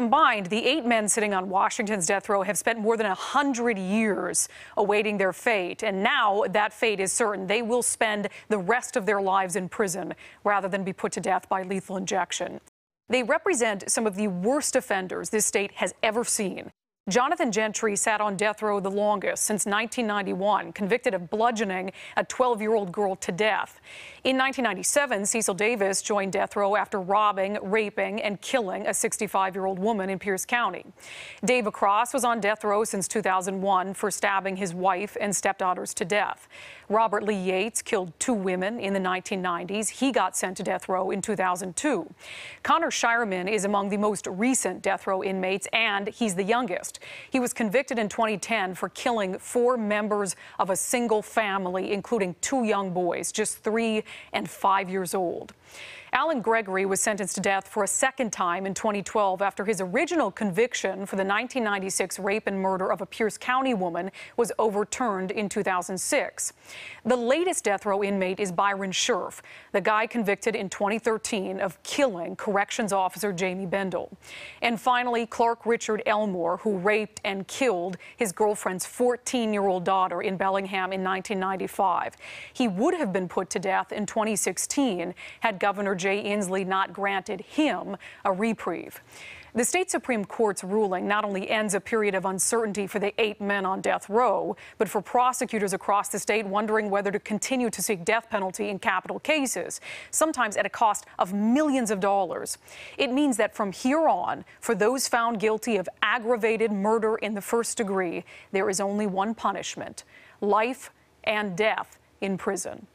Combined, the 8 men sitting on Washington's death row have spent more than 100 years awaiting their fate. And now that fate is certain. They will spend the rest of their lives in prison rather than be put to death by lethal injection. They represent some of the worst offenders this state has ever seen. Jonathan Gentry sat on death row the longest, since 1991, convicted of bludgeoning a 12-year-old girl to death. In 1997, Cecil Davis joined death row after robbing, raping, and killing a 65-year-old woman in Pierce County. Dave Across was on death row since 2001 for stabbing his wife and stepdaughters to death. Robert Lee Yates killed 2 women in the 1990s. He got sent to death row in 2002. Connor Shireman is among the most recent death row inmates, and he's the youngest. He was convicted in 2010 for killing 4 members of a single family, including 2 young boys, just 3 and 5 years old. Alan Gregory was sentenced to death for a second time in 2012 after his original conviction for the 1996 rape and murder of a Pierce County woman was overturned in 2006. The latest death row inmate is Byron Scherf, the guy convicted in 2013 of killing corrections officer Jamie Bendel. And finally, Clark Richard Elmore, who raped and killed his girlfriend's 14-year-old daughter in Bellingham in 1995. He would have been put to death in 2016 had Governor Jay Inslee not granted him a reprieve. The state Supreme Court's ruling not only ends a period of uncertainty for the 8 men on death row, but for prosecutors across the state wondering whether to continue to seek death penalty in capital cases, sometimes at a cost of millions of dollars. It means that from here on, for those found guilty of aggravated murder in the first degree, there is only one punishment: life and death in prison.